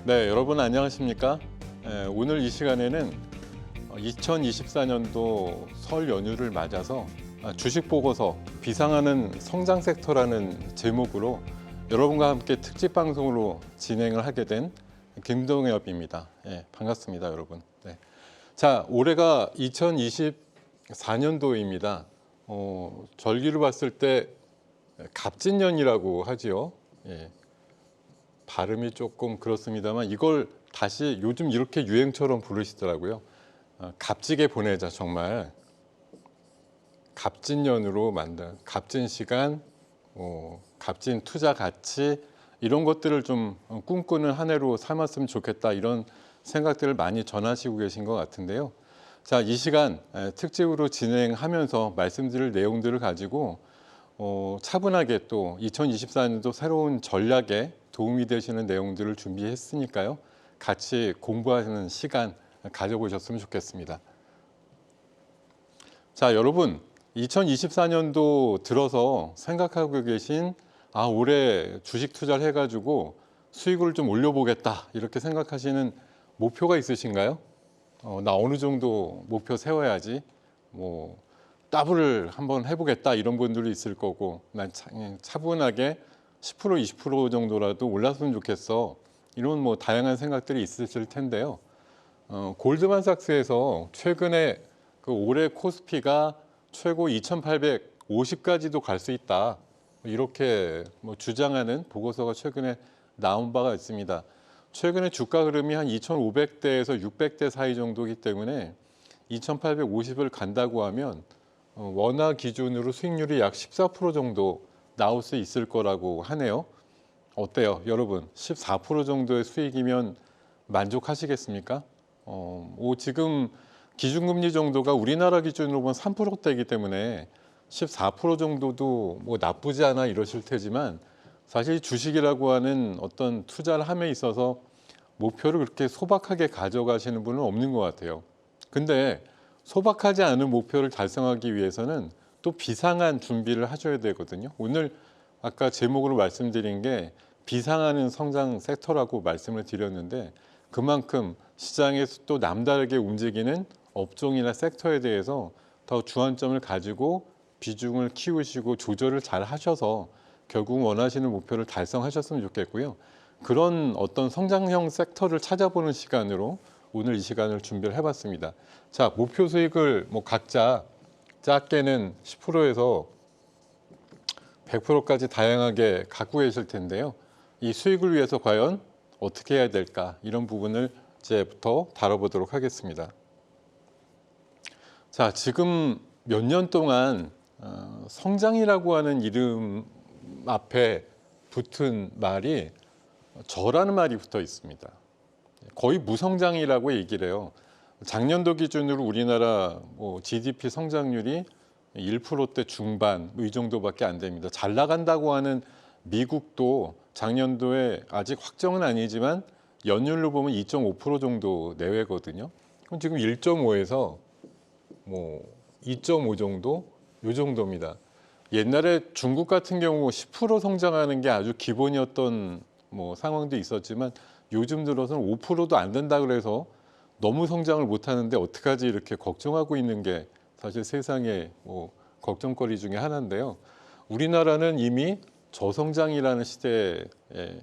네, 여러분 안녕하십니까? 오늘 이 시간에는 2024년도 설 연휴를 맞아서 주식 보고서 비상하는 성장 섹터라는 제목으로 여러분과 함께 특집 방송으로 진행을 하게 된 김동엽입니다. 반갑습니다, 여러분. 네. 자, 올해가 2024년도입니다. 절기를 봤을 때 갑진년이라고 하지요. 발음이 조금 그렇습니다만 이걸 다시 요즘 이렇게 유행처럼 부르시더라고요. 값지게 보내자, 정말 갑진년으로 만든 값진 시간, 값진 투자 가치 이런 것들을 좀 꿈꾸는 한 해로 삼았으면 좋겠다, 이런 생각들을 많이 전하시고 계신 것 같은데요. 자, 이 시간 특집으로 진행하면서 말씀드릴 내용들을 가지고 차분하게 또 2024년도 새로운 전략에 도움이 되시는 내용들을 준비했으니까요. 같이 공부하는 시간 가져보셨으면 좋겠습니다. 자, 여러분, 2024년도 들어서 생각하고 계신 올해 주식 투자를 해가지고 수익을 좀 올려보겠다, 이렇게 생각하시는 목표가 있으신가요? 나 어느 정도 목표 세워야지, 더블을 한번 해보겠다, 이런 분들이 있을 거고, 난 차분하게 10% 20% 정도라도 올랐으면 좋겠어, 이런 다양한 생각들이 있으실 텐데요. 골드만삭스에서 최근에 그 올해 코스피가 최고 2,850까지도 갈 수 있다, 이렇게 주장하는 보고서가 최근에 나온 바가 있습니다. 최근에 주가 흐름이 한 2,500대에서 600대 사이 정도이기 때문에 2,850을 간다고 하면 원화 기준으로 수익률이 약 14% 정도 나올 수 있을 거라고 하네요. 어때요, 여러분? 14% 정도의 수익이면 만족하시겠습니까? 지금 기준금리 정도가 우리나라 기준으로 보면 3%대이기 때문에 14% 정도도 나쁘지 않아 이러실 테지만, 사실 주식이라고 하는 어떤 투자를 함에 있어서 목표를 그렇게 소박하게 가져가시는 분은 없는 것 같아요. 근데 소박하지 않은 목표를 달성하기 위해서는 또 비상한 준비를 하셔야 되거든요. 오늘 아까 제목으로 말씀드린 게 비상하는 성장 섹터라고 말씀을 드렸는데, 그만큼 시장에서 또 남다르게 움직이는 업종이나 섹터에 대해서 더 주안점을 가지고 비중을 키우시고 조절을 잘 하셔서 결국 원하시는 목표를 달성하셨으면 좋겠고요. 그런 어떤 성장형 섹터를 찾아보는 시간으로 오늘 이 시간을 준비를 해봤습니다. 자, 목표 수익을 각자 작게는 10%에서 100%까지 다양하게 갖고 계실 텐데요. 이 수익을 위해서 과연 어떻게 해야 될까, 이런 부분을 이제부터 다뤄보도록 하겠습니다. 자, 지금 몇 년 동안 성장이라고 하는 이름 앞에 붙은 말이 저라는 말이 붙어 있습니다. 거의 무성장이라고 얘기를 해요. 작년도 기준으로 우리나라 GDP 성장률이 1%대 중반 이 정도밖에 안 됩니다. 잘 나간다고 하는 미국도 작년도에 아직 확정은 아니지만 연율로 보면 2.5% 정도 내외거든요. 그럼 지금 1.5에서 2.5 정도, 이 정도입니다. 옛날에 중국 같은 경우 10% 성장하는 게 아주 기본이었던 상황도 있었지만, 요즘 들어서는 5%도 안 된다 그래서 너무 성장을 못 하는데 어떡하지, 이렇게 걱정하고 있는 게 사실 세상의 걱정거리 중에 하나인데요. 우리나라는 이미 저성장이라는 시대에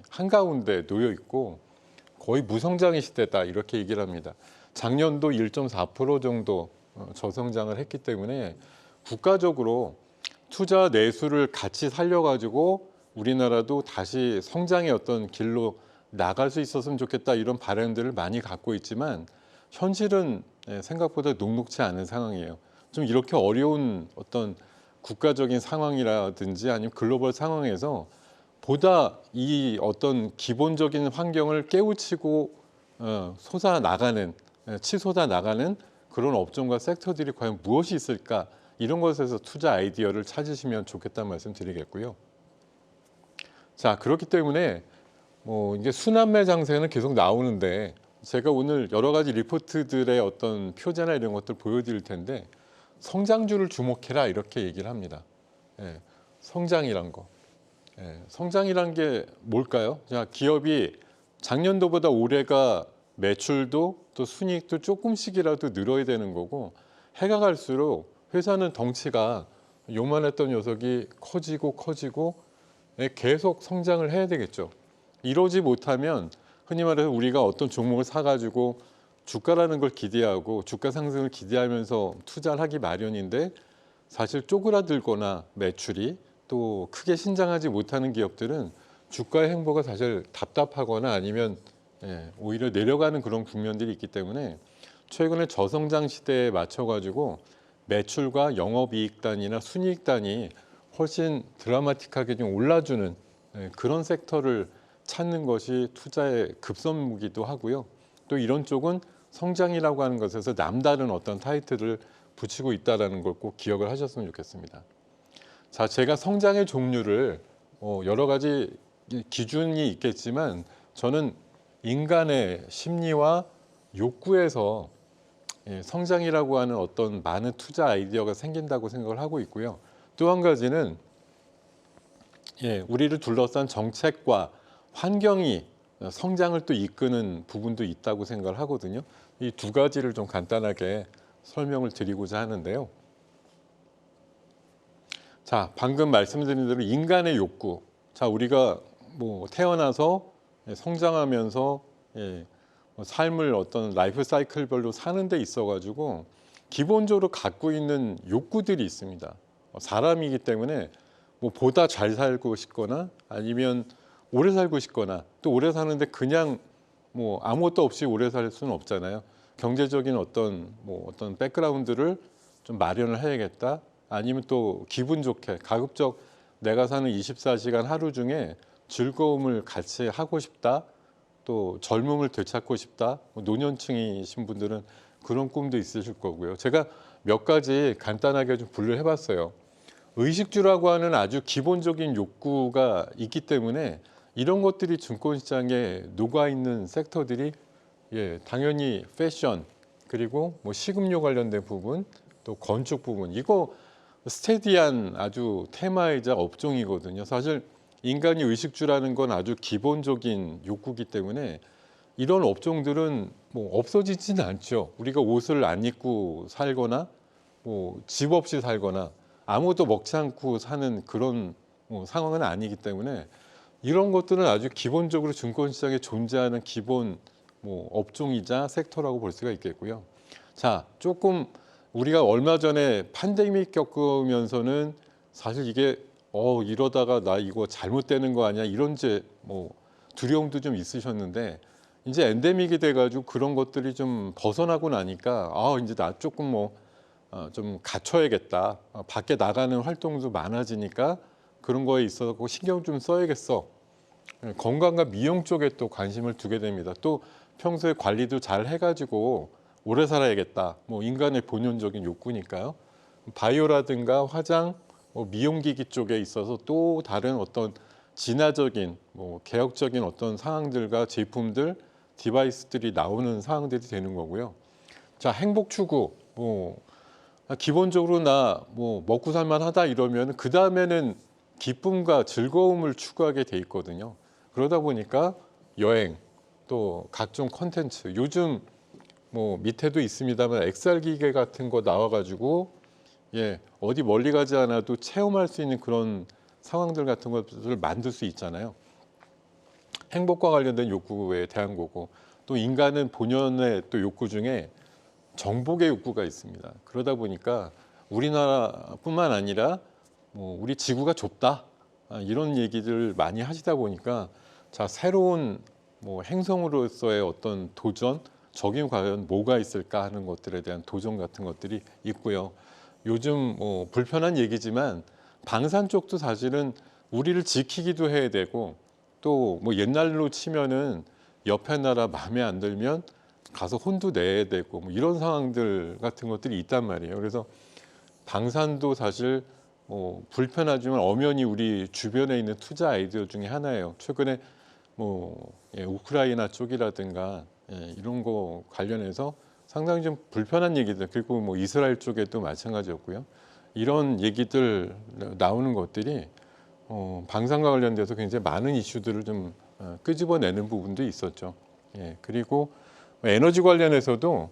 한가운데 놓여 있고 거의 무성장의 시대다, 이렇게 얘기를 합니다. 작년도 1.4% 정도 저성장을 했기 때문에 국가적으로 투자 내수를 같이 살려가지고 우리나라도 다시 성장의 어떤 길로 나갈 수 있었으면 좋겠다, 이런 바람들을 많이 갖고 있지만 현실은 생각보다 녹록치 않은 상황이에요. 좀 이렇게 어려운 어떤 국가적인 상황이라든지 아니면 글로벌 상황에서 보다 이 어떤 기본적인 환경을 깨우치고 치솟아 나가는 그런 업종과 섹터들이 과연 무엇이 있을까, 이런 것에서 투자 아이디어를 찾으시면 좋겠다는 말씀 드리겠고요. 자, 그렇기 때문에 이제 순환매 장세는 계속 나오는데, 제가 오늘 여러 가지 리포트들의 어떤 표제나 이런 것들 보여드릴 텐데, 성장주를 주목해라, 이렇게 얘기를 합니다. 성장이란 거. 성장이란 게 뭘까요? 자, 기업이 작년도보다 올해가 매출도 또 순이익도 조금씩이라도 늘어야 되는 거고, 해가 갈수록 회사는 덩치가 요만했던 녀석이 커지고 계속 성장을 해야 되겠죠. 이러지 못하면 흔히 말해서 우리가 어떤 종목을 사가지고 주가라는 걸 기대하고 주가 상승을 기대하면서 투자를 하기 마련인데, 사실 쪼그라들거나 매출이 또 크게 신장하지 못하는 기업들은 주가의 행보가 사실 답답하거나 아니면 오히려 내려가는 그런 국면들이 있기 때문에, 최근에 저성장 시대에 맞춰가지고 매출과 영업이익단이나 순이익단이 훨씬 드라마틱하게 좀 올라주는 그런 sek터를 찾는 것이 투자의 급선무기도 하고요. 또 이런 쪽은 성장이라고 하는 것에서 남다른 어떤 타이틀을 붙이고 있다는 걸 꼭 기억을 하셨으면 좋겠습니다. 자, 제가 성장의 종류를 여러 가지 기준이 있겠지만, 저는 인간의 심리와 욕구에서 성장이라고 하는 어떤 많은 투자 아이디어가 생긴다고 생각을 하고 있고요. 또 한 가지는 우리를 둘러싼 정책과 환경이 성장을 또 이끄는 부분도 있다고 생각을 하거든요. 이 두 가지를 좀 간단하게 설명을 드리고자 하는데요. 자, 방금 말씀드린 대로 인간의 욕구. 자, 우리가 뭐 태어나서 성장하면서 삶을 어떤 라이프 사이클별로 사는 데 있어 가지고 기본적으로 갖고 있는 욕구들이 있습니다. 사람이기 때문에 뭐 보다 잘 살고 싶거나 아니면 오래 살고 싶거나, 또 오래 사는데 그냥 뭐 아무것도 없이 오래 살 수는 없잖아요. 경제적인 어떤 백그라운드를 좀 마련을 해야겠다. 아니면 또 기분 좋게 가급적 내가 사는 24시간 하루 중에 즐거움을 같이 하고 싶다. 또 젊음을 되찾고 싶다. 노년층이신 분들은 그런 꿈도 있으실 거고요. 제가 몇 가지 간단하게 좀 분류를 해봤어요. 의식주라고 하는 아주 기본적인 욕구가 있기 때문에 이런 것들이 증권시장에 녹아있는 섹터들이 당연히 패션, 그리고 뭐 식음료 관련된 부분, 또 건축 부분, 이거 스테디한 아주 테마이자 업종이거든요. 사실 인간이 의식주라는 건 아주 기본적인 욕구이기 때문에 이런 업종들은 뭐 없어지지는 않죠. 우리가 옷을 안 입고 살거나 뭐 집 없이 살거나 아무것도 먹지 않고 사는 그런 상황은 아니기 때문에, 이런 것들은 아주 기본적으로 증권시장에 존재하는 기본 업종이자 섹터라고 볼 수가 있겠고요. 자, 조금 우리가 얼마 전에 팬데믹 겪으면서는 사실 이게 이러다가 나 이거 잘못되는 거 아니야, 이런 두려움도 좀 있으셨는데, 이제 엔데믹이 돼가지고 그런 것들이 좀 벗어나고 나니까 이제 나 조금 좀 갖춰야겠다. 밖에 나가는 활동도 많아지니까 그런 거에 있어서 신경 좀 써야겠어. 건강과 미용 쪽에 또 관심을 두게 됩니다. 또 평소에 관리도 잘 해가지고 오래 살아야겠다. 인간의 본연적인 욕구니까요. 바이오라든가 화장, 미용기기 쪽에 있어서 또 다른 어떤 진화적인 개혁적인 어떤 상황들과 제품들, 디바이스들이 나오는 상황들이 되는 거고요. 자, 행복 추구. 기본적으로 나 먹고 살만하다 이러면 그 다음에는 기쁨과 즐거움을 추구하게 돼 있거든요. 그러다 보니까 여행, 또 각종 콘텐츠, 요즘 밑에도 있습니다만 XR 기계 같은 거 나와가지고 어디 멀리 가지 않아도 체험할 수 있는 그런 상황들 같은 것들을 만들 수 있잖아요. 행복과 관련된 욕구에 대한 거고, 또 인간은 본연의 또 욕구 중에 정복의 욕구가 있습니다. 그러다 보니까 우리나라뿐만 아니라 우리 지구가 좁다, 이런 얘기들 많이 하시다 보니까, 자, 새로운 행성으로서의 어떤 도전, 저기 과연 뭐가 있을까 하는 것들에 대한 도전 같은 것들이 있고요. 요즘 불편한 얘기지만 방산 쪽도 사실은 우리를 지키기도 해야 되고, 또 옛날로 치면은 옆에 나라 마음에 안 들면 가서 혼도 내야 되고 이런 상황들 같은 것들이 있단 말이에요. 그래서 방산도 사실 불편하지만 엄연히 우리 주변에 있는 투자 아이디어 중에 하나예요. 최근에 우크라이나 쪽이라든가 이런 거 관련해서 상당히 좀 불편한 얘기들, 그리고 이스라엘 쪽에도 마찬가지였고요. 이런 얘기들 나오는 것들이 방산과 관련돼서 굉장히 많은 이슈들을 좀 끄집어내는 부분도 있었죠. 예, 그리고 에너지 관련해서도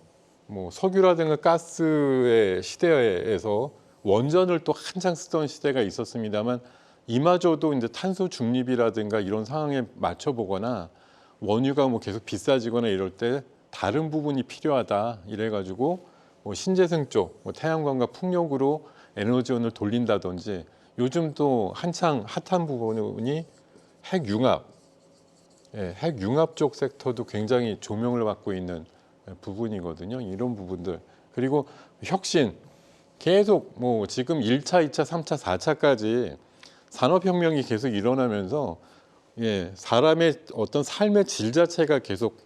뭐 석유라든가 가스의 시대에서 원전을 또 한창 쓰던 시대가 있었습니다만 이마저도 이제 탄소 중립이라든가 이런 상황에 맞춰 보거나 원유가 뭐 계속 비싸지거나 이럴 때 다른 부분이 필요하다 이래가지고 뭐 신재생 쪽, 뭐 태양광과 풍력으로 에너지원을 돌린다든지 요즘 또 한창 핫한 부분이 핵융합, 예, 핵융합 쪽 섹터도 굉장히 조명을 받고 있는 부분이거든요. 이런 부분들. 그리고 혁신, 계속 뭐 지금 1차, 2차, 3차, 4차까지 산업혁명이 계속 일어나면서 예, 사람의 어떤 삶의 질 자체가 계속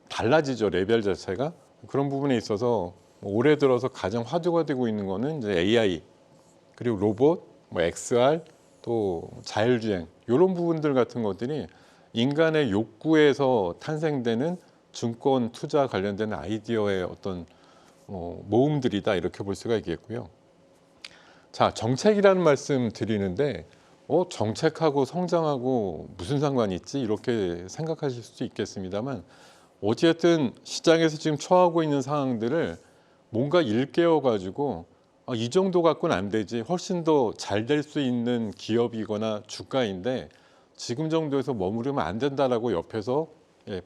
달라지죠. 레벨 자체가. 그런 부분에 있어서 올해 들어서 가장 화두가 되고 있는 거는 이제 AI, 그리고 로봇, 뭐 XR, 또 자율주행 이런 부분들 같은 것들이 인간의 욕구에서 탄생되는 증권 투자 관련된 아이디어의 어떤 모음들이다 이렇게 볼 수가 있겠고요. 자, 정책이라는 말씀 드리는데 정책하고 성장하고 무슨 상관이 있지 이렇게 생각하실 수도 있겠습니다만 어쨌든 시장에서 지금 처하고 있는 상황들을 뭔가 일깨워 가지고 이 정도 갖고는 안 되지 훨씬 더 잘 될 수 있는 기업이거나 주가인데 지금 정도에서 머무르면 안 된다라고 옆에서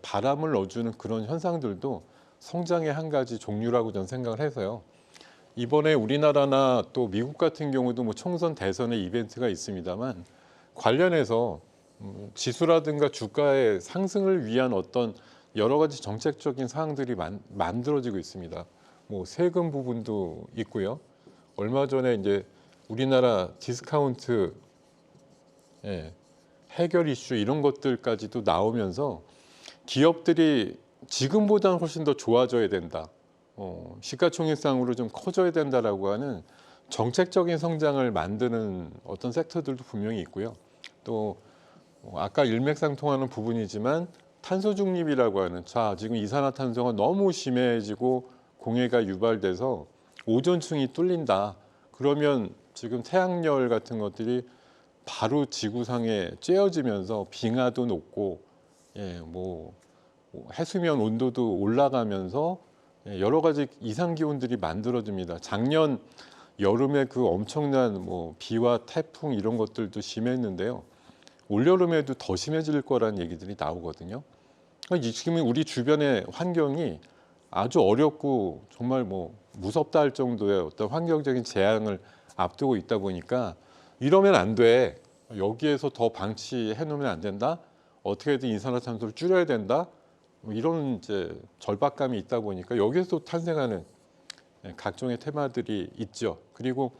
바람을 넣어주는 그런 현상들도 성장의 한 가지 종류라고 저는 생각을 해서요. 이번에 우리나라나 또 미국 같은 경우도 뭐 총선 대선의 이벤트가 있습니다만 관련해서 지수라든가 주가의 상승을 위한 어떤 여러 가지 정책적인 사항들이 만들어지고 있습니다. 뭐 세금 부분도 있고요. 얼마 전에 이제 우리나라 디스카운트 해결 이슈 이런 것들까지도 나오면서 기업들이 지금보다는 훨씬 더 좋아져야 된다. 시가총액상으로 좀 커져야 된다라고 하는 정책적인 성장을 만드는 어떤 섹터들도 분명히 있고요. 또 아까 일맥상통하는 부분이지만 탄소 중립이라고 하는 지금 이산화탄소가 너무 심해지고 공해가 유발돼서 오존층이 뚫린다. 그러면 지금 태양열 같은 것들이 바로 지구상에 쬐어지면서 빙하도 녹고 뭐 해수면 온도도 올라가면서 여러 가지 이상 기온들이 만들어집니다. 작년 여름에 그 엄청난 뭐 비와 태풍 이런 것들도 심했는데요. 올여름에도 더 심해질 거라는 얘기들이 나오거든요. 지금 우리 주변의 환경이 아주 어렵고 정말 뭐 무섭다 할 정도의 어떤 환경적인 재앙을 앞두고 있다 보니까 이러면 안 돼. 여기에서 더 방치해 놓으면 안 된다. 어떻게든 이산화탄소를 줄여야 된다. 이런 이제 절박감이 있다 보니까 여기서 탄생하는 각종의 테마들이 있죠. 그리고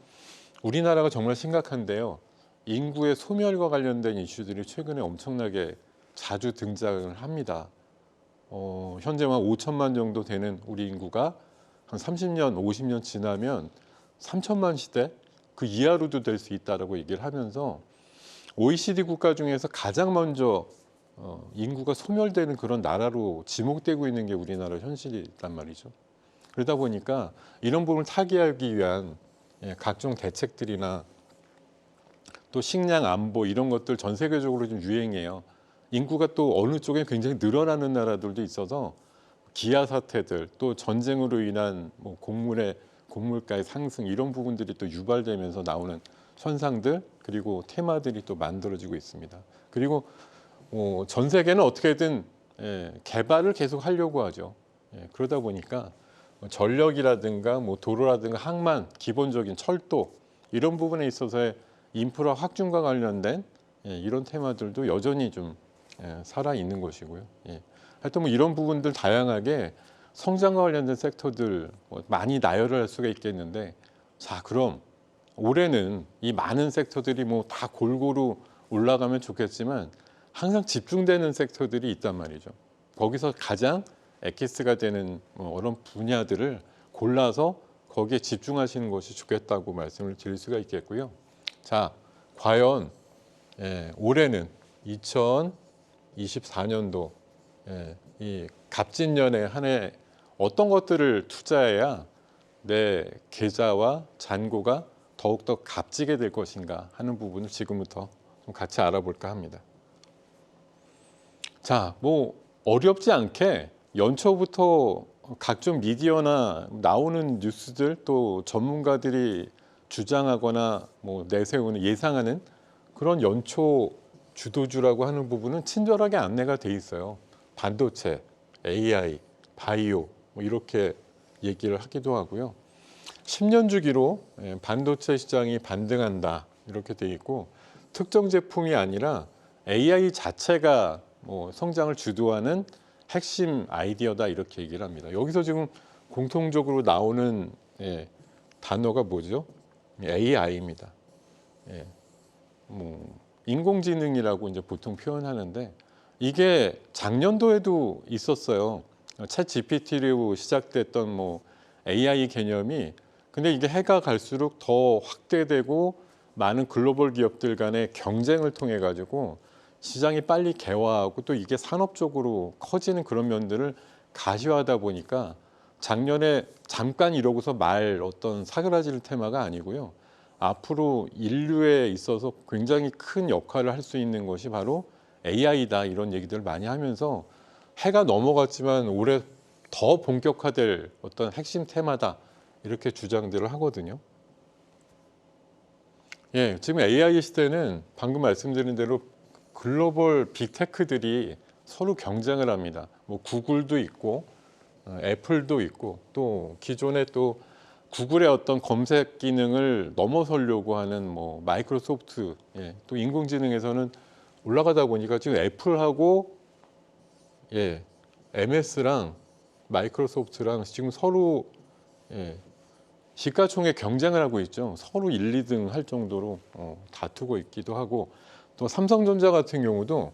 우리나라가 정말 심각한데요. 인구의 소멸과 관련된 이슈들이 최근에 엄청나게 자주 등장을 합니다. 현재만 5천만 정도 되는 우리 인구가 한 30년, 50년 지나면 3천만 시대 그 이하로도 될 수 있다라고 얘기를 하면서 OECD 국가 중에서 가장 먼저 인구가 소멸되는 그런 나라로 지목되고 있는 게 우리나라 현실이란 말이죠. 그러다 보니까 이런 부분을 타개하기 위한 각종 대책들이나 또 식량 안보 이런 것들 전 세계적으로 좀 유행해요. 인구가 또 어느 쪽에 굉장히 늘어나는 나라들도 있어서 기아 사태들 또 전쟁으로 인한 뭐 곡물가의 상승 이런 부분들이 또 유발되면서 나오는 현상들 그리고 테마들이 또 만들어지고 있습니다. 그리고 전 세계는 어떻게든 개발을 계속 하려고 하죠. 그러다 보니까 전력이라든가 뭐 도로라든가 항만, 기본적인 철도 이런 부분에 있어서의 인프라 확충과 관련된 이런 테마들도 여전히 좀 살아 있는 것이고요. 하여튼 뭐 이런 부분들 다양하게 성장과 관련된 섹터들 많이 나열을 할 수가 있겠는데 자 그럼 올해는 이 많은 섹터들이 뭐 다 골고루 올라가면 좋겠지만 항상 집중되는 섹터들이 있단 말이죠. 거기서 가장 엑기스가 되는 이런 분야들을 골라서 거기에 집중하시는 것이 좋겠다고 말씀을 드릴 수가 있겠고요. 자, 과연 올해는 2024년도 이 갑진년에 한해 어떤 것들을 투자해야 내 계좌와 잔고가 더욱더 값지게 될 것인가 하는 부분을 지금부터 좀 같이 알아볼까 합니다. 자, 뭐 어렵지 않게 연초부터 각종 미디어나 나오는 뉴스들 또 전문가들이 주장하거나 뭐 내세우는 예상하는 그런 연초 주도주라고 하는 부분은 친절하게 안내가 돼 있어요. 반도체, AI, 바이오 뭐 이렇게 얘기를 하기도 하고요. 10년 주기로 반도체 시장이 반등한다 이렇게 돼 있고 특정 제품이 아니라 AI 자체가 뭐 성장을 주도하는 핵심 아이디어다 이렇게 얘기를 합니다. 여기서 지금 공통적으로 나오는 단어가 뭐죠? AI입니다. 뭐 인공지능이라고 이제 보통 표현하는데 이게 작년도에도 있었어요. 챗 GPT로 시작됐던 뭐 AI 개념이 근데 이게 해가 갈수록 더 확대되고 많은 글로벌 기업들 간의 경쟁을 통해 가지고 시장이 빨리 개화하고 또 이게 산업적으로 커지는 그런 면들을 가시화하다 보니까 작년에 잠깐 이러고서 말 어떤 사그라질 테마가 아니고요. 앞으로 인류에 있어서 굉장히 큰 역할을 할 수 있는 것이 바로 AI다 이런 얘기들을 많이 하면서 해가 넘어갔지만 올해 더 본격화될 어떤 핵심 테마다 이렇게 주장들을 하거든요. 예, 지금 AI 시대는 방금 말씀드린 대로 글로벌 빅테크들이 서로 경쟁을 합니다. 뭐 구글도 있고 애플도 있고 또 기존에 또 구글의 어떤 검색 기능을 넘어서려고 하는 뭐 마이크로소프트 또 인공지능에서는 올라가다 보니까 지금 애플하고 MS랑 마이크로소프트랑 지금 서로 시가총액 경쟁을 하고 있죠. 서로 1, 2등 할 정도로 다투고 있기도 하고 또 삼성전자 같은 경우도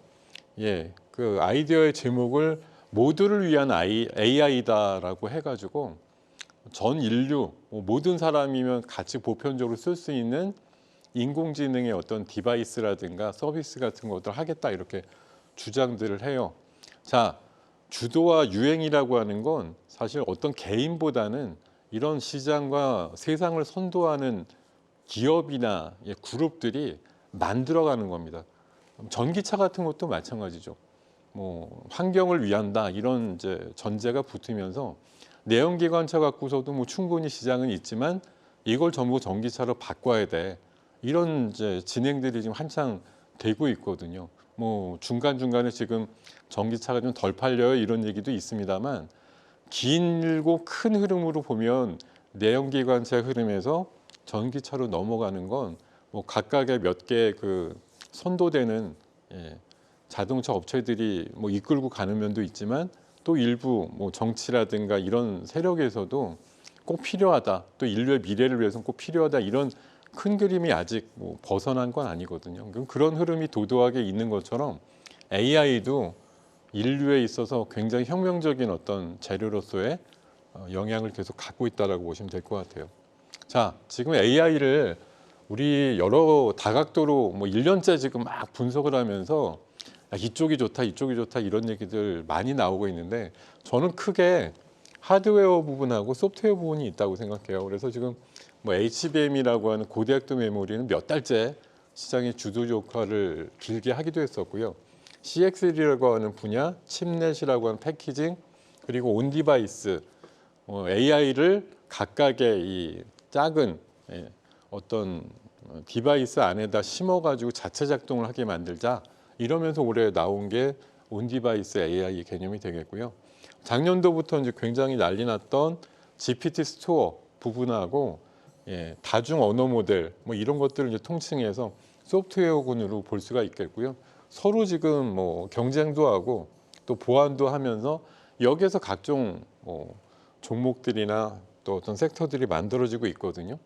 그 아이디어의 제목을 모두를 위한 AI다라고 해가지고 전 인류 모든 사람이면 같이 보편적으로 쓸 수 있는 인공지능의 어떤 디바이스라든가 서비스 같은 것들 하겠다 이렇게 주장들을 해요. 자, 주도와 유행이라고 하는 건 사실 어떤 개인보다는 이런 시장과 세상을 선도하는 기업이나 그룹들이 만들어가는 겁니다. 전기차 같은 것도 마찬가지죠. 뭐 환경을 위한다 이런 이제 전제가 붙으면서 내연기관차 갖고서도 뭐 충분히 시장은 있지만 이걸 전부 전기차로 바꿔야 돼. 이런 이제 진행들이 지금 한창 되고 있거든요. 뭐 중간중간에 지금 전기차가 좀 덜 팔려요 이런 얘기도 있습니다만 길고 큰 흐름으로 보면 내연기관차 흐름에서 전기차로 넘어가는 건 뭐 각각의 몇 개 그 선도되는 자동차 업체들이 뭐 이끌고 가는 면도 있지만 또 일부 뭐 정치라든가 이런 세력에서도 꼭 필요하다. 또 인류의 미래를 위해서는 꼭 필요하다. 이런 큰 그림이 아직 뭐 벗어난 건 아니거든요. 그런 흐름이 도도하게 있는 것처럼 AI도 인류에 있어서 굉장히 혁명적인 어떤 재료로서의 영향을 계속 갖고 있다라고 보시면 될 것 같아요. 자, 지금 AI를 우리 여러 다각도로 뭐 1년째 지금 막 분석을 하면서 이쪽이 좋다, 이쪽이 좋다 이런 얘기들 많이 나오고 있는데 저는 크게 하드웨어 부분하고 소프트웨어 부분이 있다고 생각해요. 그래서 지금 뭐 HBM이라고 하는 고대역도 메모리는 몇 달째 시장의 주도 역할을 길게 하기도 했었고요. CXL이라고 하는 분야, 칩넷이라고 하는 패키징, 그리고 온 디바이스, AI를 각각의 이 작은 어떤 디바이스 안에다 심어가지고 자체 작동을 하게 만들자 이러면서 올해 나온 게 온 디바이스 AI 개념이 되겠고요. 작년도부터 이제 굉장히 난리 났던 GPT 스토어 부분하고 다중 언어 모델 뭐 이런 것들을 이제 통칭해서 소프트웨어군으로 볼 수가 있겠고요. 서로 지금 뭐 경쟁도 하고 또 보완도 하면서 여기에서 각종 뭐 종목들이나 또 어떤 섹터들이 만들어지고 있거든요.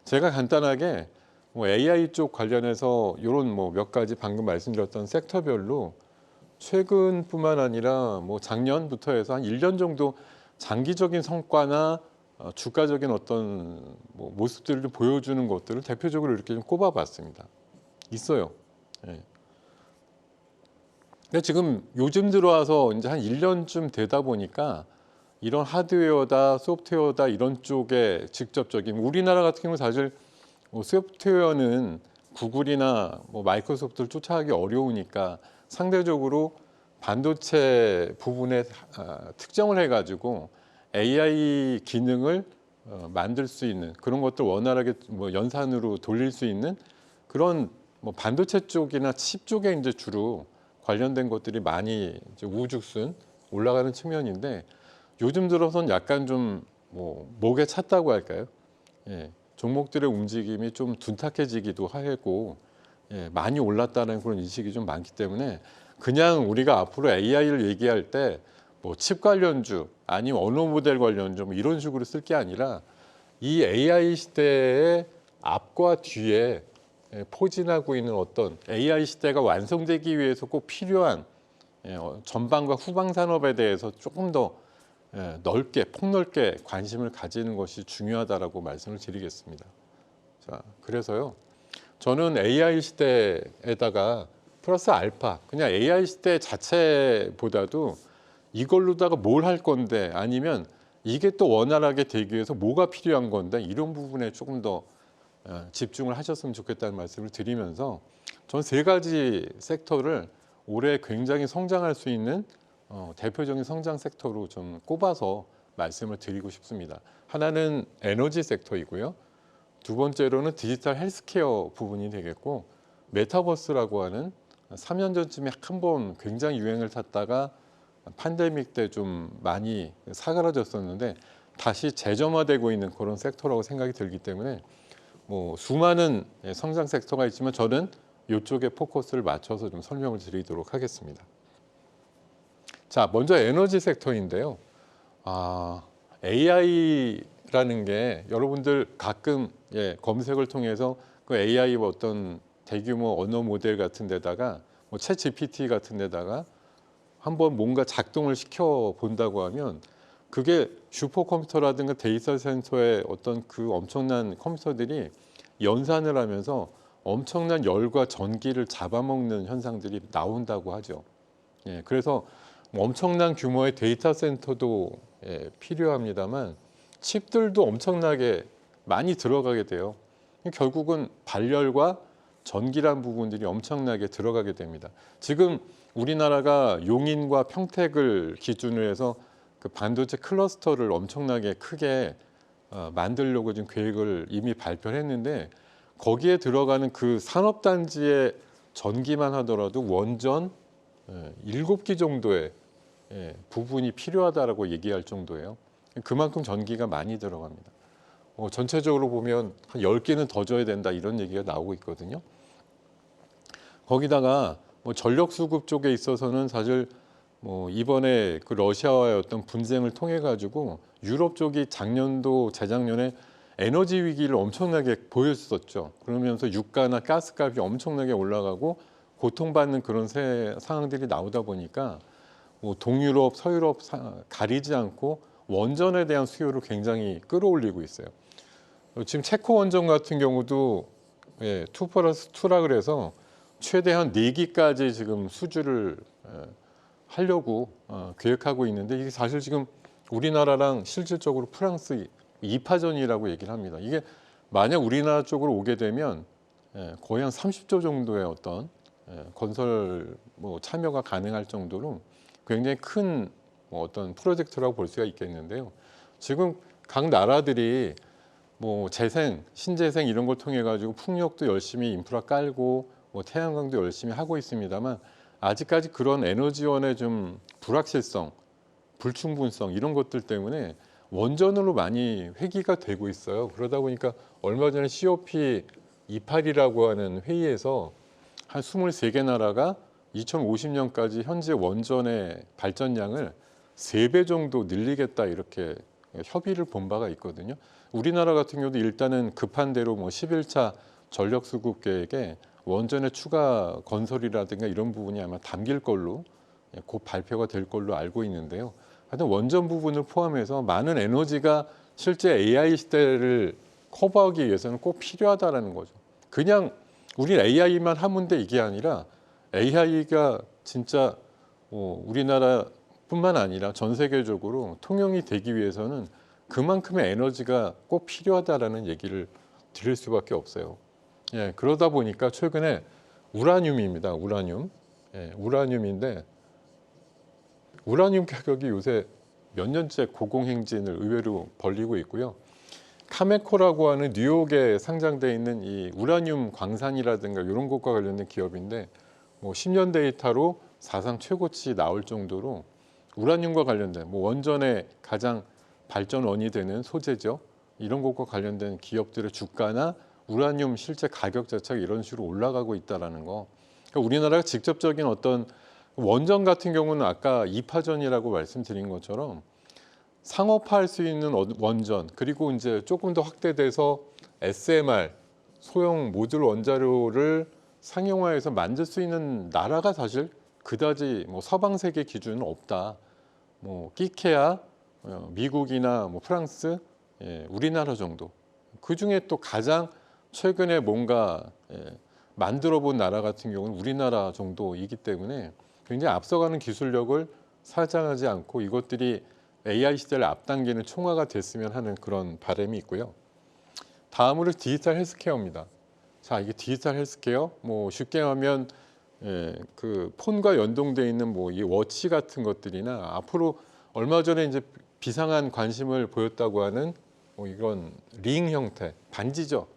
제가 간단하게 뭐 AI 쪽 관련해서 이런 뭐 몇 가지 방금 말씀드렸던 섹터별로 최근뿐만 아니라 뭐 작년부터 해서 한 1년 정도 장기적인 성과나 주가적인 어떤 뭐 모습들을 보여주는 것들을 대표적으로 이렇게 좀 꼽아봤습니다. 있어요. 근데 지금 요즘 들어와서 이제 한 1년쯤 되다 보니까 이런 하드웨어다, 소프트웨어다 이런 쪽에 직접적인 우리나라 같은 경우는 사실 소프트웨어는 구글이나 마이크로소프트를 쫓아가기 어려우니까 상대적으로 반도체 부분에 특정을 해가지고 AI 기능을 만들 수 있는 그런 것들 원활하게 연산으로 돌릴 수 있는 그런 반도체 쪽이나 칩 쪽에 이제 주로 관련된 것들이 많이 이제 우후죽순 올라가는 측면인데 요즘 들어선 약간 좀 목에 찼다고 할까요? 예, 종목들의 움직임이 좀 둔탁해지기도 하고 많이 올랐다는 그런 인식이 좀 많기 때문에 그냥 우리가 앞으로 AI를 얘기할 때 칩 관련주 아니면 언어 모델 관련주 이런 식으로 쓸 게 아니라 이 AI 시대의 앞과 뒤에 포진하고 있는 어떤 AI 시대가 완성되기 위해서 꼭 필요한 전방과 후방 산업에 대해서 조금 더 넓게 폭넓게 관심을 가지는 것이 중요하다라고 말씀을 드리겠습니다. 자, 그래서요. 저는 AI 시대에다가 플러스 알파, 그냥 AI 시대 자체보다도 이걸로다가 뭘 할 건데 아니면 이게 또 원활하게 되기 위해서 뭐가 필요한 건데 이런 부분에 조금 더 집중을 하셨으면 좋겠다는 말씀을 드리면서 전 세 가지 섹터를 올해 굉장히 성장할 수 있는 대표적인 성장 섹터로 좀 꼽아서 말씀을 드리고 싶습니다. 하나는 에너지 섹터이고요. 두 번째로는 디지털 헬스케어 부분이 되겠고 메타버스라고 하는 3년 전쯤에 한번 굉장히 유행을 탔다가 팬데믹 때 좀 많이 사그라졌었는데 다시 재점화되고 있는 그런 섹터라고 생각이 들기 때문에 수많은 성장 섹터가 있지만 저는 이쪽에 포커스를 맞춰서 좀 설명을 드리도록 하겠습니다. 자, 먼저 에너지 섹터인데요. AI라는 게 여러분들 가끔 검색을 통해서 그 AI 어떤 대규모 언어 모델 같은 데다가 챗 GPT 같은 데다가 한번 뭔가 작동을 시켜 본다고 하면 그게 슈퍼컴퓨터라든가 데이터 센터의 어떤 그 엄청난 컴퓨터들이 연산을 하면서 엄청난 열과 전기를 잡아먹는 현상들이 나온다고 하죠. 그래서 엄청난 규모의 데이터 센터도 필요합니다만 칩들도 엄청나게 많이 들어가게 돼요. 결국은 발열과 전기란 부분들이 엄청나게 들어가게 됩니다. 지금 우리나라가 용인과 평택을 기준으로 해서 그 반도체 클러스터를 엄청나게 크게 만들려고 지금 계획을 이미 발표를 했는데 거기에 들어가는 그 산업단지의 전기만 하더라도 원전 7기 정도의 부분이 필요하다라고 얘기할 정도예요. 그만큼 전기가 많이 들어갑니다. 전체적으로 보면 한 10개는 더 줘야 된다 이런 얘기가 나오고 있거든요. 거기다가 전력 수급 쪽에 있어서는 사실 이번에 그 러시아와의 어떤 분쟁을 통해 가지고 유럽 쪽이 작년도 재작년에 에너지 위기를 엄청나게 보였었죠. 그러면서 유가나 가스값이 엄청나게 올라가고 고통받는 그런 상황들이 나오다 보니까 동유럽, 서유럽 가리지 않고 원전에 대한 수요를 굉장히 끌어올리고 있어요. 지금 체코 원전 같은 경우도 2+2라 그래서 최대한 4기까지 지금 수주를 하려고 계획하고 있는데 이게 사실 지금 우리나라랑 실질적으로 프랑스 2파전이라고 얘기를 합니다. 이게 만약 우리나라 쪽으로 오게 되면 거의 한 30조 정도의 어떤 건설 참여가 가능할 정도로 굉장히 큰 어떤 프로젝트라고 볼 수가 있겠는데요. 지금 각 나라들이 재생, 신재생 이런 걸 통해 가지고 풍력도 열심히 인프라 깔고 태양광도 열심히 하고 있습니다만 아직까지 그런 에너지원의 좀 불확실성, 불충분성 이런 것들 때문에 원전으로 많이 회귀가 되고 있어요. 그러다 보니까 얼마 전에 COP28이라고 하는 회의에서 한 23개 나라가 2050년까지 현재 원전의 발전량을 3배 정도 늘리겠다 이렇게 협의를 본 바가 있거든요. 우리나라 같은 경우도 일단은 급한 대로 11차 전력 수급 계획에 원전의 추가 건설이라든가 이런 부분이 아마 담길 걸로 곧 발표가 될 걸로 알고 있는데요. 하여튼 원전 부분을 포함해서 많은 에너지가 실제 AI 시대를 커버하기 위해서는 꼭 필요하다라는 거죠. 그냥 우리 AI만 하면 돼 이게 아니라 AI가 진짜 우리나라뿐만 아니라 전 세계적으로 통용이 되기 위해서는 그만큼의 에너지가 꼭 필요하다라는 얘기를 드릴 수밖에 없어요. 예, 그러다 보니까 최근에 우라늄입니다. 우라늄. 예, 우라늄인데 우라늄 가격이 요새 몇 년째 고공행진을 의외로 벌이고 있고요. 카메코라고 하는 뉴욕에 상장돼 있는 이 우라늄 광산이라든가 이런 것과 관련된 기업인데 뭐 10년 데이터로 사상 최고치 나올 정도로 우라늄과 관련된 뭐 원전의 가장 발전원이 되는 소재죠. 이런 것과 관련된 기업들의 주가나 우라늄 실제 가격 자체가 이런 식으로 올라가고 있다라는 거. 그러니까 우리나라가 직접적인 어떤 원전 같은 경우는 아까 2파전이라고 말씀드린 것처럼 상업화할 수 있는 원전 그리고 이제 조금 더 확대돼서 SMR 소형 모듈 원자료를 상용화해서 만들 수 있는 나라가 사실 그다지 뭐 서방 세계 기준은 없다. 뭐 끼케야 미국이나 뭐 프랑스, 예, 우리나라 정도. 그 중에 또 가장 최근에 뭔가 만들어 본 나라 같은 경우는 우리나라 정도이기 때문에 굉장히 앞서가는 기술력을 사장하지 않고 이것들이 AI 시대를 앞당기는 총화가 됐으면 하는 그런 바람이 있고요. 다음으로 디지털 헬스케어입니다. 자, 이게 디지털 헬스케어 뭐 쉽게 하면 그 폰과 연동되어 있는 뭐 이 워치 같은 것들이나 앞으로 얼마 전에 이제 비상한 관심을 보였다고 하는 뭐 이건 링 형태 반지죠.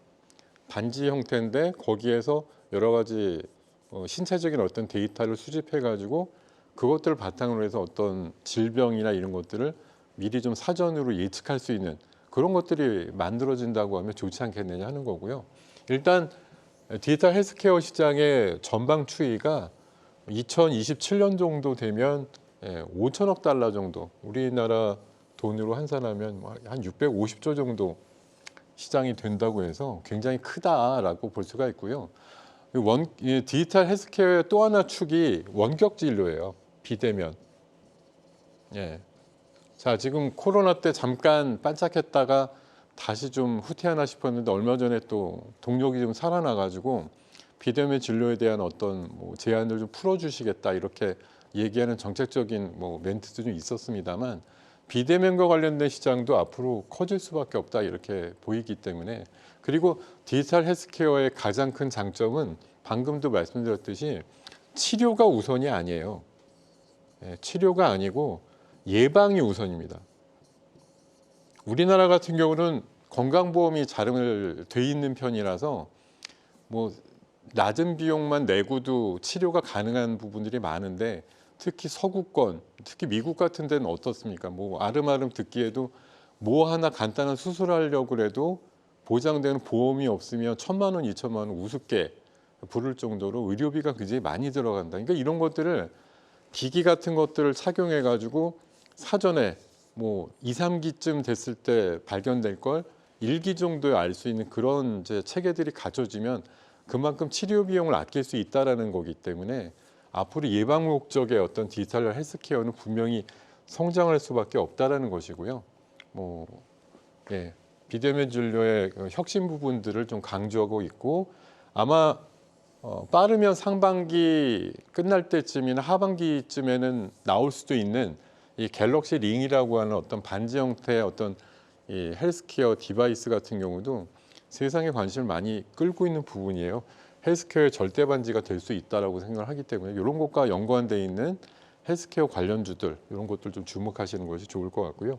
반지 형태인데 거기에서 여러 가지 신체적인 어떤 데이터를 수집해 가지고 그것들을 바탕으로 해서 어떤 질병이나 이런 것들을 미리 좀 사전으로 예측할 수 있는 그런 것들이 만들어진다고 하면 좋지 않겠느냐 하는 거고요. 일단 디지털 헬스케어 시장의 전방 추이가 2027년 정도 되면 5천억 달러 정도 우리나라 돈으로 환산하면 한 650조 정도 시장이 된다고 해서 굉장히 크다라고 볼 수가 있고요. 디지털 헬스케어의 또 하나 축이 원격 진료예요. 비대면. 예. 자, 지금 코로나 때 잠깐 반짝했다가 다시 좀 후퇴하나 싶었는데 얼마 전에 또 동력이 좀 살아나가지고 비대면 진료에 대한 어떤 뭐 제한을 좀 풀어주시겠다 이렇게 얘기하는 정책적인 뭐 멘트도 좀 있었습니다만 비대면과 관련된 시장도 앞으로 커질 수밖에 없다 이렇게 보이기 때문에 그리고 디지털 헬스케어의 가장 큰 장점은 방금도 말씀드렸듯이 치료가 우선이 아니에요. 치료가 아니고 예방이 우선입니다. 우리나라 같은 경우는 건강보험이 잘 돼 있는 편이라서 뭐 낮은 비용만 내고도 치료가 가능한 부분들이 많은데 특히 서구권, 특히 미국 같은 데는 어떻습니까? 뭐 아름아름 듣기에도 뭐 하나 간단한 수술하려고 해도 보장되는 보험이 없으면 1,000만 원, 2,000만 원 우습게 부를 정도로 의료비가 굉장히 많이 들어간다. 그러니까 이런 것들을 기기 같은 것들을 착용해 가지고 사전에 뭐 2, 3기쯤 됐을 때 발견될 걸 1기 정도에 알 수 있는 그런 이제 체계들이 갖춰지면 그만큼 치료 비용을 아낄 수 있다라는 거기 때문에 앞으로 예방 목적의 어떤 디지털 헬스케어는 분명히 성장할 수밖에 없다라는 것이고요. 뭐 비대면 진료의 혁신 부분들을 좀 강조하고 있고 아마 빠르면 상반기 끝날 때쯤이나 하반기쯤에는 나올 수도 있는 이 갤럭시 링이라고 하는 어떤 반지 형태의 어떤 이 헬스케어 디바이스 같은 경우도 세상에 관심을 많이 끌고 있는 부분이에요. 헬스케어의 절대 반지가 될 수 있다라고 생각을 하기 때문에 이런 것과 연관돼 있는 헬스케어 관련주들 이런 것들 좀 주목하시는 것이 좋을 것 같고요.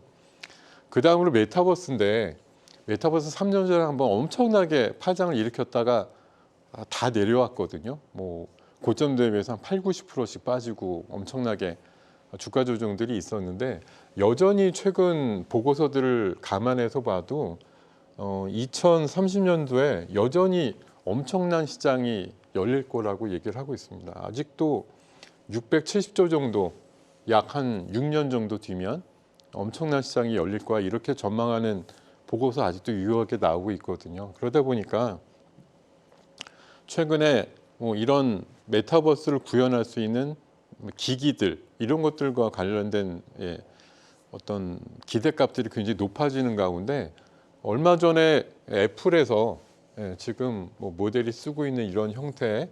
그 다음으로 메타버스인데 메타버스 3년 전에 한번 엄청나게 파장을 일으켰다가 다 내려왔거든요. 뭐 고점 대비해서 한 8, 90%씩 빠지고 엄청나게 주가 조정들이 있었는데 여전히 최근 보고서들을 감안해서 봐도 2030년도에 여전히 엄청난 시장이 열릴 거라고 얘기를 하고 있습니다. 아직도 670조 정도 약 한 6년 정도 뒤면 엄청난 시장이 열릴 거야 이렇게 전망하는 보고서 아직도 유효하게 나오고 있거든요. 그러다 보니까 최근에 뭐 이런 메타버스를 구현할 수 있는 기기들 이런 것들과 관련된 어떤 기대값들이 굉장히 높아지는 가운데 얼마 전에 애플에서 지금 뭐 모델이 쓰고 있는 이런 형태의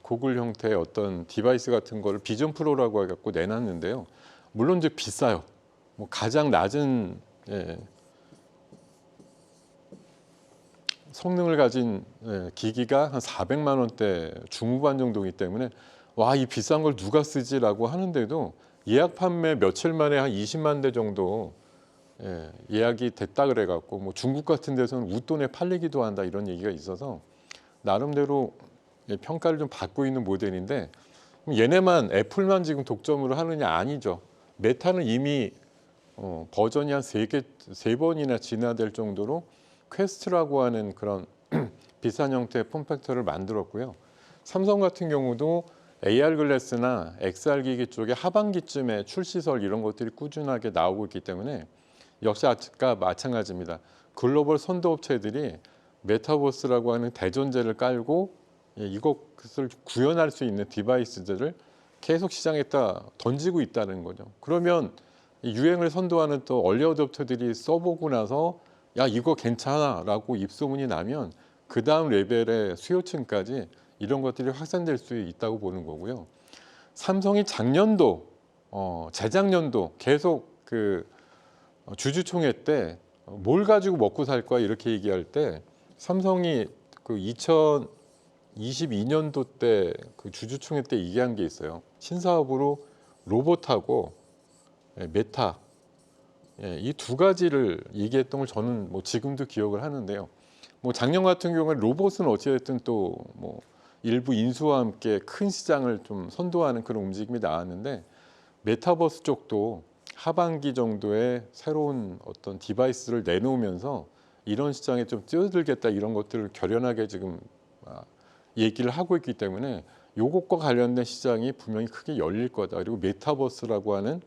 고글 형태의 어떤 디바이스 같은 거를 비전 프로라고 해갖고 내놨는데요. 물론 이제 비싸요. 뭐 가장 낮은 성능을 가진 기기가 한 400만 원대 중후반 정도이기 때문에 와, 이 비싼 걸 누가 쓰지라고 하는데도 예약 판매 며칠 만에 한 20만 대 정도 예약이 됐다 그래갖고 뭐 중국 같은 데서는 웃돈에 팔리기도 한다 이런 얘기가 있어서 나름대로 평가를 좀 받고 있는 모델인데 얘네만 애플만 지금 독점으로 하느냐? 아니죠. 메타는 이미 버전이 한 3번이나 진화될 정도로 퀘스트라고 하는 그런 비싼 형태의 폼팩터를 만들었고요. 삼성 같은 경우도 AR 글래스나 XR 기기 쪽에 하반기쯤에 출시설 이런 것들이 꾸준하게 나오고 있기 때문에 역시 아까 마찬가지입니다. 글로벌 선도 업체들이 메타버스라고 하는 대전제를 깔고 이것을 구현할 수 있는 디바이스들을 계속 시장에다 던지고 있다는 거죠. 그러면 유행을 선도하는 또 얼리 어댑터들이 써보고 나서 야, 이거 괜찮아라고 입소문이 나면 그 다음 레벨의 수요층까지 이런 것들이 확산될 수 있다고 보는 거고요. 삼성이 작년도, 재작년도 계속 그 주주총회 때 뭘 가지고 먹고 살 거야 이렇게 얘기할 때 삼성이 그 2022년도 때 그 주주총회 때 얘기한 게 있어요. 신사업으로 로봇하고 메타 이 두 가지를 얘기했던 걸 저는 뭐 지금도 기억을 하는데요. 뭐 작년 같은 경우에 로봇은 어찌됐든 또 뭐 일부 인수와 함께 큰 시장을 좀 선도하는 그런 움직임이 나왔는데 메타버스 쪽도 하반기 정도에 새로운 어떤 디바이스를 내놓으면서 이런 시장에 좀 뛰어들겠다 이런 것들을 결연하게 지금 얘기를 하고 있기 때문에 요것과 관련된 시장이 분명히 크게 열릴 거다. 그리고 메타버스라고 하는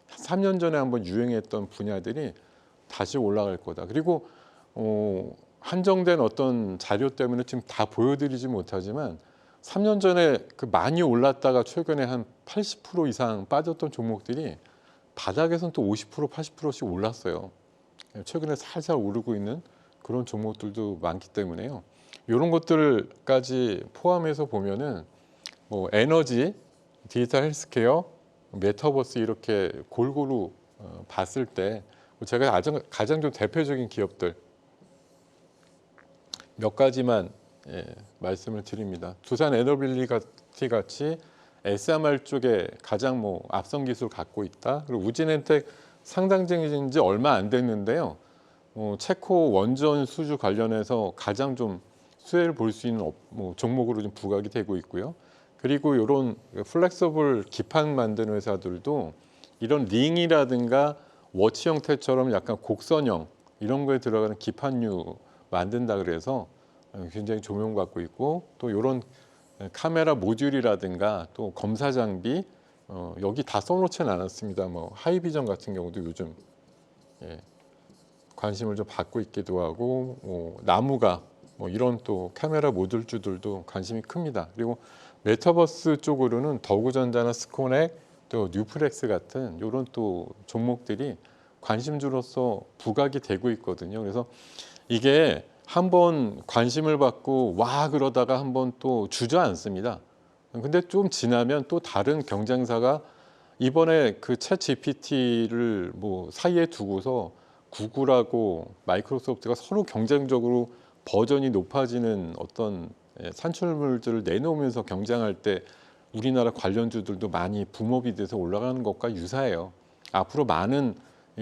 3년 전에 한번 유행했던 분야들이 다시 올라갈 거다. 그리고 한정된 어떤 자료 때문에 지금 다 보여드리지 못하지만 3년 전에 그 많이 올랐다가 최근에 한 80% 이상 빠졌던 종목들이 바닥에서는 또 50%, 80%씩 올랐어요. 최근에 살살 오르고 있는 그런 종목들도 많기 때문에요. 이런 것들까지 포함해서 보면은 뭐 에너지, 디지털 헬스케어, 메타버스 이렇게 골고루 봤을 때 제가 가장 좀 대표적인 기업들 몇 가지만 말씀을 드립니다. 두산 에너빌리티 같이 SMR 쪽에 가장 뭐 앞선 기술 갖고 있다. 그리고 우진엔텍 상장된 지 얼마 안 됐는데요. 체코 원전 수주 관련해서 가장 좀 수혜를 볼 수 있는 종목으로 좀 부각이 되고 있고요. 그리고 이런 플렉서블 기판 만드는 회사들도 이런 링이라든가 워치 형태처럼 약간 곡선형 이런 거에 들어가는 기판류 만든다 그래서 굉장히 조명받고 있고 또 이런 카메라 모듈이라든가 또 검사 장비 여기 다 써놓지는 않았습니다. 뭐 하이비전 같은 경우도 요즘 관심을 좀 받고 있기도 하고 나무가 뭐 이런 또 카메라 모듈주들도 관심이 큽니다. 그리고 메타버스 쪽으로는 더구전자나 스코넥 또 뉴플렉스 같은 이런 또 종목들이 관심주로서 부각이 되고 있거든요. 그래서 이게 한번 관심을 받고 와 그러다가 한번 또 주저앉습니다. 근데 좀 지나면 또 다른 경쟁사가 이번에 그 챗 GPT를 뭐 사이에 두고서 구글하고 마이크로소프트가 서로 경쟁적으로 버전이 높아지는 어떤 산출물들을 내놓으면서 경쟁할 때 우리나라 관련주들도 많이 붐업이 돼서 올라가는 것과 유사해요. 앞으로 많은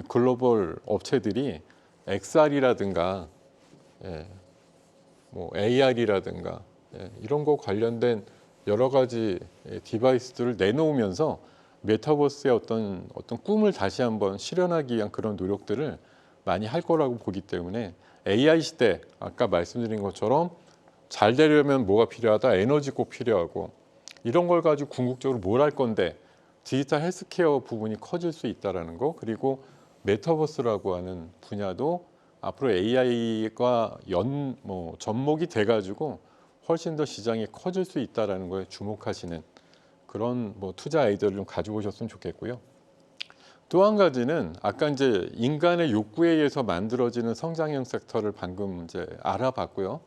글로벌 업체들이 XR이라든가 뭐 AR이라든가 이런 거 관련된 여러 가지 디바이스들을 내놓으면서 메타버스의 어떤 꿈을 다시 한번 실현하기 위한 그런 노력들을 많이 할 거라고 보기 때문에 AI 시대 아까 말씀드린 것처럼 잘 되려면 뭐가 필요하다? 에너지 꼭 필요하고 이런 걸 가지고 궁극적으로 뭘 할 건데 디지털 헬스케어 부분이 커질 수 있다는 거 그리고 메타버스라고 하는 분야도 앞으로 AI가 접목이 돼가지고 훨씬 더 시장이 커질 수 있다는 거에 주목하시는 그런 투자 아이디어를 좀 가져오셨으면 좋겠고요. 또 한 가지는 아까 이제 인간의 욕구에 의해서 만들어지는 성장형 섹터를 방금 이제 알아봤고요.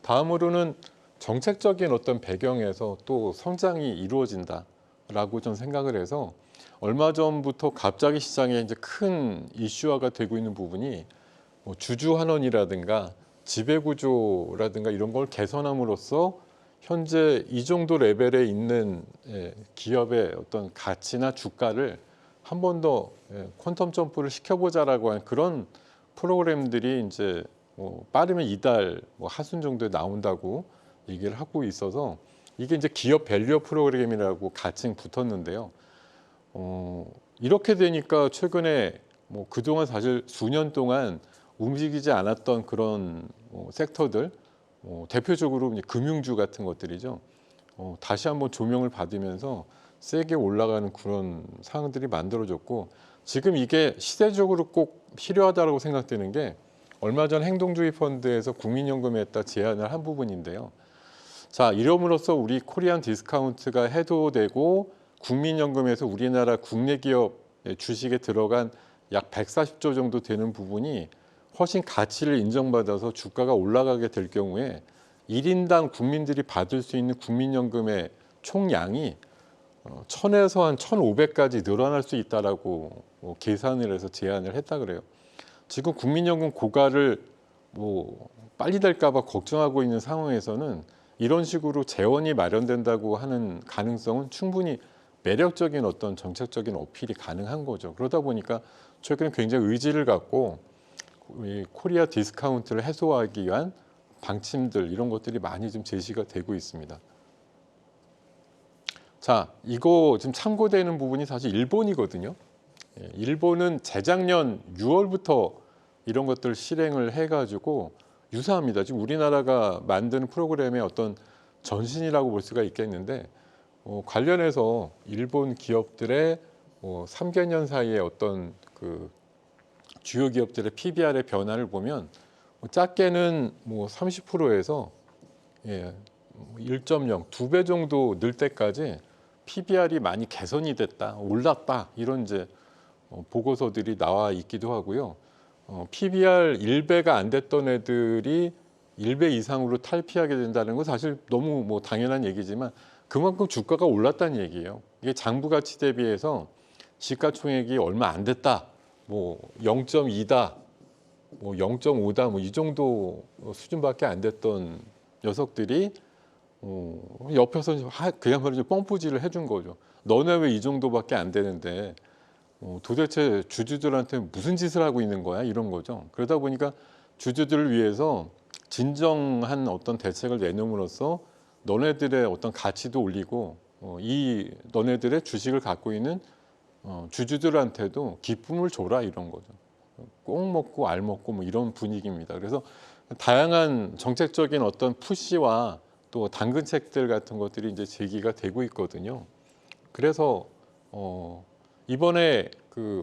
다음으로는 정책적인 어떤 배경에서 또 성장이 이루어진다라고 좀 생각을 해서 얼마 전부터 갑자기 시장에 이제 큰 이슈화가 되고 있는 부분이 주주환원이라든가 지배 구조라든가 이런 걸 개선함으로써 현재 이 정도 레벨에 있는 기업의 어떤 가치나 주가를 한 번 더 퀀텀 점프를 시켜보자라고 하는 그런 프로그램들이 이제 빠르면 이달 하순 정도에 나온다고 얘기를 하고 있어서 이게 이제 기업 밸류업 프로그램이라고 가칭 붙었는데요. 이렇게 되니까 최근에 그동안 사실 수년 동안 움직이지 않았던 그런 섹터들, 대표적으로 이제 금융주 같은 것들이죠. 다시 한번 조명을 받으면서 세게 올라가는 그런 상황들이 만들어졌고, 지금 이게 시대적으로 꼭 필요하다고 생각되는 게 얼마 전 행동주의 펀드에서 국민연금에다 제안을 한 부분인데요. 자, 이름으로써 우리 코리안 디스카운트가 해소되고 국민연금에서 우리나라 국내 기업 주식에 들어간 약 140조 정도 되는 부분이 훨씬 가치를 인정받아서 주가가 올라가게 될 경우에 1인당 국민들이 받을 수 있는 국민연금의 총량이 1000에서 한 1500까지 늘어날 수 있다라고 계산을 해서 제안을 했다 그래요. 지금 국민연금 고갈을 빨리 될까 봐 걱정하고 있는 상황에서는 이런 식으로 재원이 마련된다고 하는 가능성은 충분히 매력적인 어떤 정책적인 어필이 가능한 거죠. 그러다 보니까 최근에 굉장히 의지를 갖고 이 코리아 디스카운트를 해소하기 위한 방침들 이런 것들이 많이 좀 제시가 되고 있습니다. 자, 이거 지금 참고되는 부분이 사실 일본이거든요. 일본은 재작년 6월부터 이런 것들 실행을 해가지고 유사합니다. 지금 우리나라가 만드는 프로그램의 어떤 전신이라고 볼 수가 있겠는데 관련해서 일본 기업들의 3개년 사이에 어떤 그 주요 기업들의 PBR의 변화를 보면 작게는 30%에서 1.0, 2배 정도 늘 때까지 PBR이 많이 개선이 됐다, 올랐다 이런 이제 보고서들이 나와 있기도 하고요. PBR 1배가 안 됐던 애들이 1배 이상으로 탈피하게 된다는 건 사실 너무 당연한 얘기지만 그만큼 주가가 올랐다는 얘기예요. 이게 장부 가치 대비해서 시가총액이 얼마 안 됐다, 0.2다, 0.5다, 이 정도 수준밖에 안 됐던 녀석들이 옆에서 그야말로 뻥뿌지를 해준 거죠. 너네 왜 이 정도밖에 안 되는데 도대체 주주들한테 무슨 짓을 하고 있는 거야? 이런 거죠. 그러다 보니까 주주들을 위해서 진정한 어떤 대책을 내놓음으로써 너네들의 어떤 가치도 올리고 이 너네들의 주식을 갖고 있는 주주들한테도 기쁨을 줘라 이런 거죠. 꼭 먹고 알 먹고 이런 분위기입니다. 그래서 다양한 정책적인 어떤 푸시와 또 당근책들 같은 것들이 이제 제기가 되고 있거든요. 그래서 이번에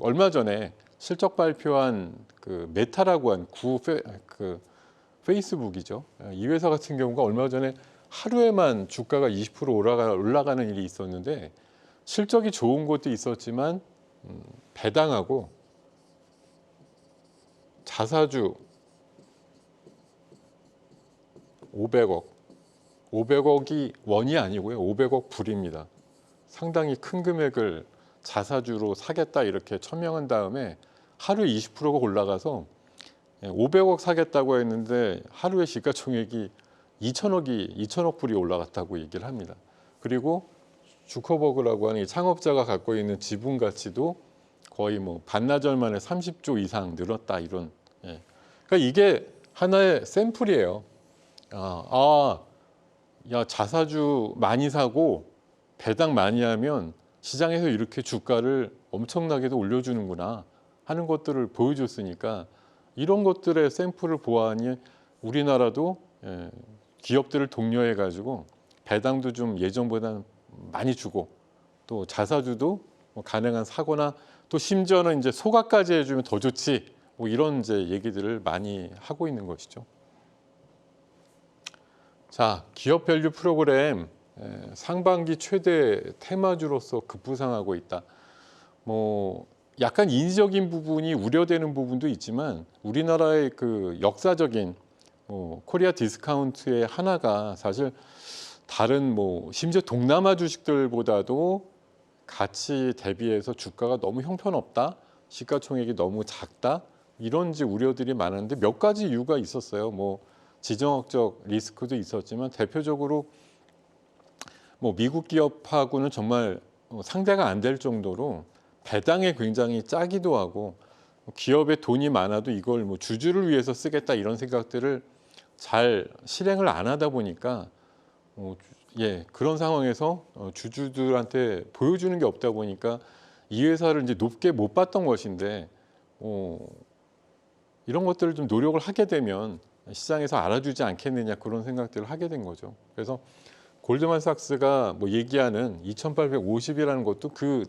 얼마 전에 실적 발표한 메타라고 한 페이스북이죠. 이 회사 같은 경우가 얼마 전에 하루에만 주가가 20% 올라가는 일이 있었는데 실적이 좋은 것도 있었지만 배당하고 자사주 500억이 원이 아니고요. 500억 불입니다. 상당히 큰 금액을 자사주로 사겠다 이렇게 천명한 다음에 하루에 20%가 올라가서 500억 사겠다고 했는데 하루에 시가총액이 2천억 불이 올라갔다고 얘기를 합니다. 그리고 주커버그라고 하는 이 창업자가 갖고 있는 지분 가치도 거의 반나절 만에 30조 이상 늘었다 이런. 그러니까 이게 하나의 샘플이에요. 야, 자사주 많이 사고 배당 많이 하면 시장에서 이렇게 주가를 엄청나게도 올려주는구나 하는 것들을 보여줬으니까 이런 것들의 샘플을 보아하니 우리나라도 기업들을 독려해 가지고 배당도 좀 예전보다는 많이 주고 또 자사주도 가능한 사거나 또 심지어는 이제 소각까지 해주면 더 좋지 이런 이제 얘기들을 많이 하고 있는 것이죠. 자, 기업 밸류 프로그램 상반기 최대 테마주로서 급부상하고 있다. 약간 인위적인 부분이 우려되는 부분도 있지만 우리나라의 역사적인 코리아 디스카운트의 하나가 사실 다른 심지어 동남아 주식들보다도 가치 대비해서 주가가 너무 형편없다, 시가총액이 너무 작다, 이런지 우려들이 많은데 몇 가지 이유가 있었어요. 뭐 지정학적 리스크도 있었지만 대표적으로 뭐 미국 기업하고는 정말 상대가 안 될 정도로 배당에 굉장히 짜기도 하고 기업에 돈이 많아도 이걸 뭐 주주를 위해서 쓰겠다 이런 생각들을 잘 실행을 안 하다 보니까 그런 상황에서 주주들한테 보여주는 게 없다 보니까 이 회사를 이제 높게 못 봤던 것인데 이런 것들을 좀 노력을 하게 되면 시장에서 알아주지 않겠느냐 그런 생각들을 하게 된 거죠. 그래서 골드만삭스가 뭐 얘기하는 2,850이라는 것도 그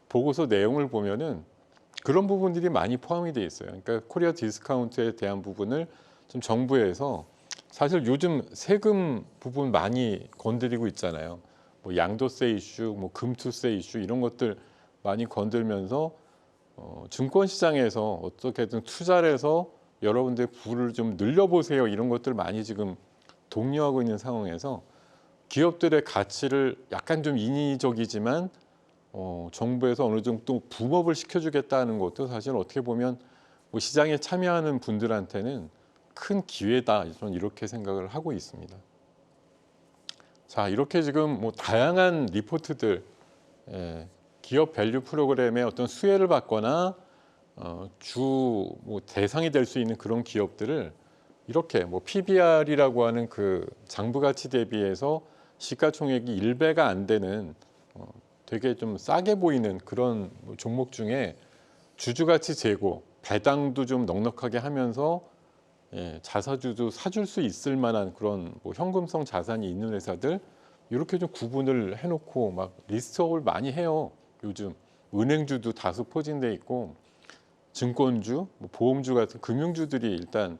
보고서 내용을 보면은 그런 부분들이 많이 포함이 돼 있어요. 그러니까 코리아 디스카운트에 대한 부분을 좀 정부에서 사실 요즘 세금 부분 많이 건드리고 있잖아요. 뭐 양도세 이슈, 뭐 금투세 이슈 이런 것들 많이 건들면서 증권시장에서 어떻게든 투자를 해서 여러분들의 부를 좀 늘려보세요 이런 것들 많이 지금 독려하고 있는 상황에서 기업들의 가치를 약간 좀 인위적이지만 정부에서 어느 정도 붐업을 시켜주겠다는 것도 사실 어떻게 보면 뭐 시장에 참여하는 분들한테는 큰 기회다 저는 이렇게 생각을 하고 있습니다. 자 이렇게 지금 뭐 다양한 리포트들 기업 밸류 프로그램의 어떤 수혜를 받거나 주 뭐 대상이 될 수 있는 그런 기업들을 이렇게 뭐 PBR이라고 하는 그 장부 가치 대비해서 시가총액이 1배가 안 되는 되게 좀 싸게 보이는 그런 종목 중에 주주가치 제고, 배당도 좀 넉넉하게 하면서 자사주도 사줄 수 있을 만한 그런 뭐 현금성 자산이 있는 회사들 이렇게 좀 구분을 해놓고 막 리스트업을 많이 해요. 요즘 은행주도 다수 포진돼 있고 증권주, 뭐 보험주 같은 금융주들이 일단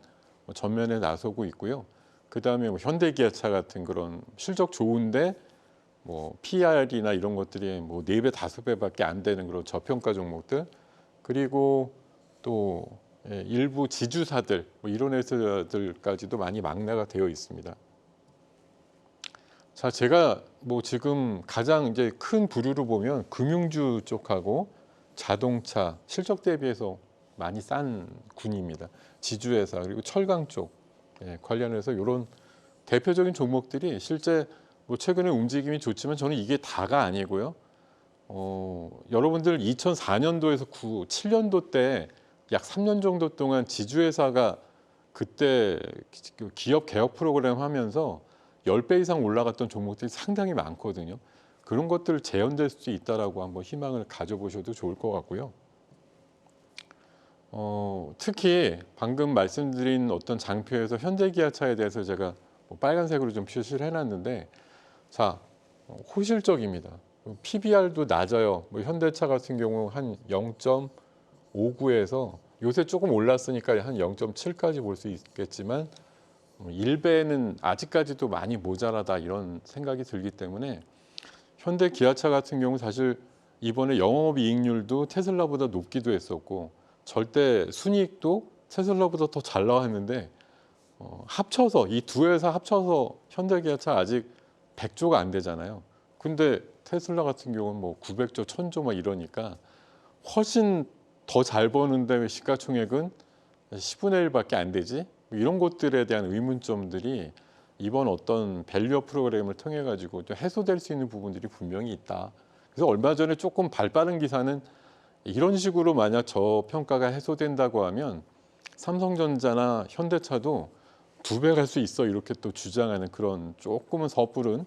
전면에 나서고 있고요. 그 다음에 뭐 현대기아차 같은 그런 실적 좋은데 뭐 PR이나 이런 것들이 뭐 4배, 5배밖에 안 되는 그런 저평가 종목들 그리고 또 일부 지주사들 뭐 이런 회사들까지도 많이 망라가 되어 있습니다. 자, 제가 뭐 지금 가장 이제 큰 부류로 보면 금융주 쪽하고 자동차 실적 대비해서 많이 싼 군입니다. 지주회사 그리고 철강 쪽 관련해서 이런 대표적인 종목들이 실제 뭐 최근에 움직임이 좋지만 저는 이게 다가 아니고요. 여러분들 2004년도에서 7년도 때 약 3년 정도 동안 지주회사가 그때 기업 개혁 프로그램 하면서 10배 이상 올라갔던 종목들이 상당히 많거든요. 그런 것들을 재현될 수 있다라고 한번 희망을 가져보셔도 좋을 것 같고요. 특히 방금 말씀드린 어떤 장표에서 현대기아차에 대해서 제가 뭐 빨간색으로 좀 표시를 해놨는데 자, 호실적입니다. PBR도 낮아요. 뭐 현대차 같은 경우 한 0.59에서 요새 조금 올랐으니까 한 0.7까지 볼 수 있겠지만 1배는 아직까지도 많이 모자라다 이런 생각이 들기 때문에 현대기아차 같은 경우 사실 이번에 영업이익률도 테슬라보다 높기도 했었고 절대 순이익도 테슬라보다 더 잘 나왔는데 합쳐서 이 두 회사 합쳐서 현대기아차 아직 100조가 안 되잖아요. 근데 테슬라 같은 경우는 뭐 900조, 1000조 막 이러니까 훨씬 더 잘 버는데 왜 시가총액은 10분의 1밖에 안 되지? 이런 것들에 대한 의문점들이 이번 어떤 밸류업 프로그램을 통해 가지고 좀 해소될 수 있는 부분들이 분명히 있다. 그래서 얼마 전에 조금 발빠른 기사는 이런 식으로 만약 저평가가 해소된다고 하면 삼성전자나 현대차도 2배 갈 수 있어 이렇게 또 주장하는 그런 조금은 섣부른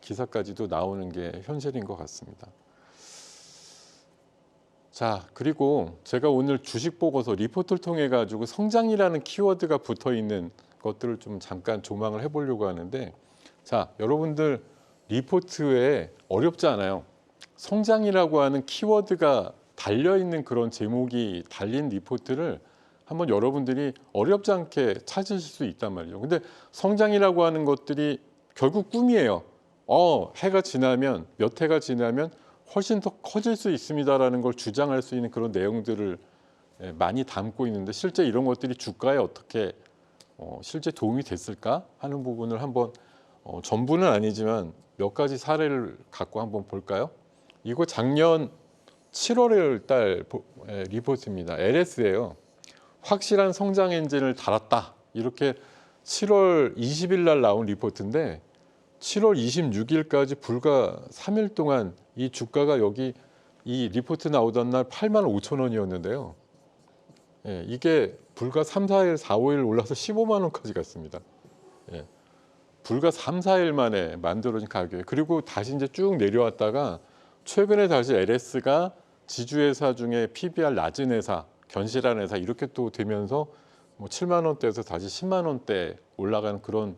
기사까지도 나오는 게 현실인 것 같습니다. 자, 그리고 제가 오늘 주식 보고서 리포트를 통해 가지고 성장이라는 키워드가 붙어 있는 것들을 좀 잠깐 조망을 해보려고 하는데 자, 여러분들 리포트에 어렵지 않아요. 성장이라고 하는 키워드가 달려있는 그런 제목이 달린 리포트를 한번 여러분들이 어렵지 않게 찾으실 수 있단 말이죠. 근데 성장이라고 하는 것들이 결국 꿈이에요. 해가 지나면 몇 해가 지나면 훨씬 더 커질 수 있습니다라는 걸 주장할 수 있는 그런 내용들을 많이 담고 있는데 실제 이런 것들이 주가에 어떻게 실제 도움이 됐을까 하는 부분을 한번 전부는 아니지만 몇 가지 사례를 갖고 한번 볼까요? 이거 작년 7월 달 리포트입니다. LS예요. 확실한 성장 엔진을 달았다. 이렇게 7월 20일 날 나온 리포트인데 7월 26일까지 불과 3일 동안 이 주가가 여기 이 리포트 나오던 날 8만 5천 원이었는데요. 예, 이게 불과 3, 4일, 4, 5일 올라서 15만 원까지 갔습니다. 예, 불과 3, 4일 만에 만들어진 가격이에요. 그리고 다시 이제 쭉 내려왔다가 최근에 다시 LS가 지주회사 중에 PBR 낮은 회사, 견실한 회사 이렇게 또 되면서 뭐 7만 원대에서 다시 10만 원대 올라가는 그런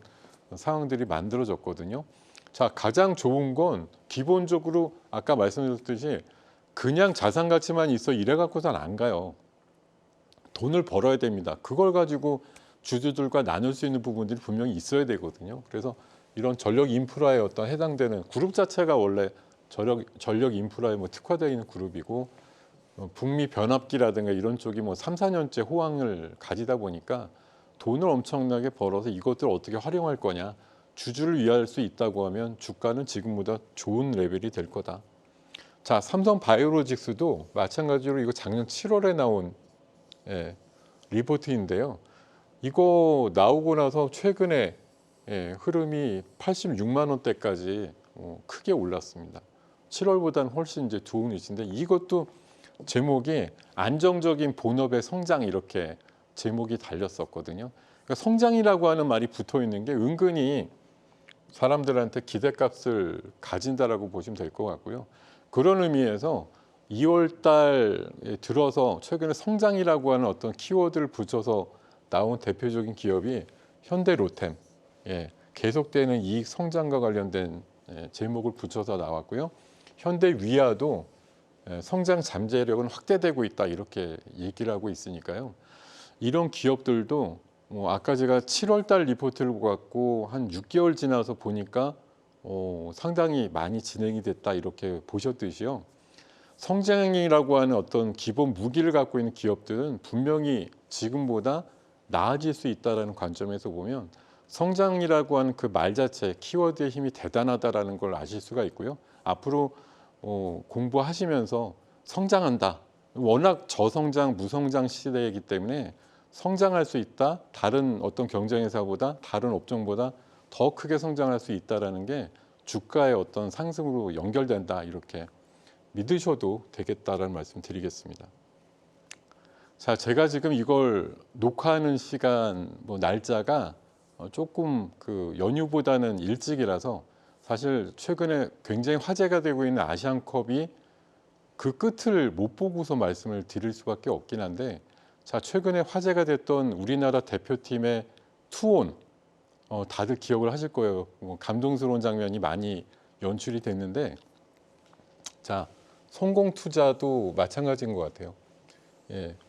상황들이 만들어졌거든요. 자, 가장 좋은 건 기본적으로 아까 말씀드렸듯이 그냥 자산 가치만 있어 이래 갖고선 안 가요. 돈을 벌어야 됩니다. 그걸 가지고 주주들과 나눌 수 있는 부분들이 분명히 있어야 되거든요. 그래서 이런 전력 인프라에 어떤 해당되는 그룹 자체가 원래 전력 인프라에 뭐 특화되어 있는 그룹이고 북미 변압기라든가 이런 쪽이 뭐 3, 4년째 호황을 가지다 보니까 돈을 엄청나게 벌어서 이것들을 어떻게 활용할 거냐. 주주를 위할 수 있다고 하면 주가는 지금보다 좋은 레벨이 될 거다. 자, 삼성 바이오로직스도 마찬가지로 이거 작년 7월에 나온 리포트인데요. 이거 나오고 나서 최근에 흐름이 86만 원대까지 크게 올랐습니다. 7월보다는 훨씬 이제 좋은 위치인데 이것도 제목이 안정적인 본업의 성장 이렇게 제목이 달렸었거든요. 그러니까 성장이라고 하는 말이 붙어 있는 게 은근히 사람들한테 기대값을 가진다라고 보시면 될 것 같고요. 그런 의미에서 2월 달에 들어서 최근에 성장이라고 하는 어떤 키워드를 붙여서 나온 대표적인 기업이 현대로템, 계속되는 이익 성장과 관련된 제목을 붙여서 나왔고요. 현대위아도 성장 잠재력은 확대되고 있다 이렇게 얘기를 하고 있으니까요. 이런 기업들도 뭐 아까 제가 7월 달 리포트를 갖고 한 6개월 지나서 보니까 상당히 많이 진행이 됐다 이렇게 보셨듯이요. 성장이라고 하는 어떤 기본 무기를 갖고 있는 기업들은 분명히 지금보다 나아질 수 있다는 관점에서 보면 성장이라고 하는 그 말 자체 키워드의 힘이 대단하다라는 걸 아실 수가 있고요. 앞으로 공부하시면서 성장한다. 워낙 저성장, 무성장 시대이기 때문에 성장할 수 있다. 다른 어떤 경쟁회사보다 다른 업종보다 더 크게 성장할 수 있다라는 게 주가의 어떤 상승으로 연결된다. 이렇게 믿으셔도 되겠다라는 말씀 드리겠습니다. 자, 제가 지금 이걸 녹화하는 시간 날짜가 조금 그 연휴보다는 일찍이라서 사실 최근에 굉장히 화제가 되고 있는 아시안컵이 그 끝을 못 보고서 말씀을 드릴 수밖에 없긴 한데, 자, 최근에 화제가 됐던 우리나라 대표팀의 투혼, 다들 기억을 하실 거예요. 감동스러운 장면이 많이 연출이 됐는데, 자, 성공 투자도 마찬가지인 것 같아요.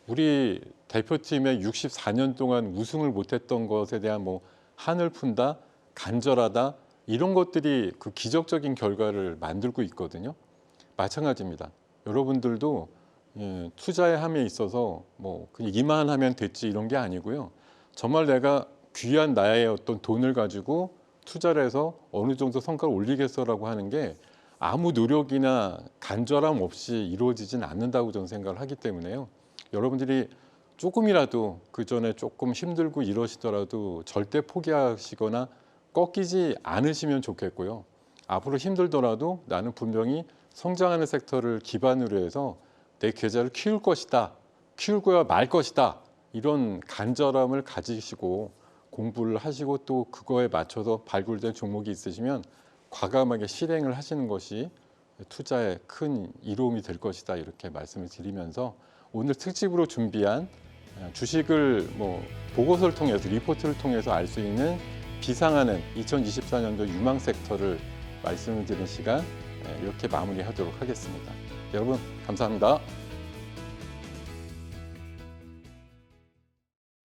우리 대표팀의 64년 동안 우승을 못했던 것에 대한 한을 푼다, 간절하다 이런 것들이 그 기적적인 결과를 만들고 있거든요. 마찬가지입니다. 여러분들도 투자의 함에 있어서 그냥 이만하면 됐지 이런 게 아니고요. 정말 내가 귀한 나의 어떤 돈을 가지고 투자를 해서 어느 정도 성과를 올리겠어라고 하는 게 아무 노력이나 간절함 없이 이루어지진 않는다고 저는 생각을 하기 때문에요. 여러분들이 조금이라도 그 전에 조금 힘들고 이러시더라도 절대 포기하시거나 꺾이지 않으시면 좋겠고요. 앞으로 힘들더라도 나는 분명히 성장하는 섹터를 기반으로 해서 내 계좌를 키울 것이다. 키울 거야 말 것이다. 이런 간절함을 가지시고 공부를 하시고 또 그거에 맞춰서 발굴된 종목이 있으시면 과감하게 실행을 하시는 것이 투자에 큰 이로움이 될 것이다. 이렇게 말씀을 드리면서 오늘 특집으로 준비한 주식을 보고서를 통해서 리포트를 통해서 알 수 있는 비상하는 2024년도 유망 섹터를 말씀을 드린 시간 이렇게 마무리하도록 하겠습니다. 여러분 감사합니다.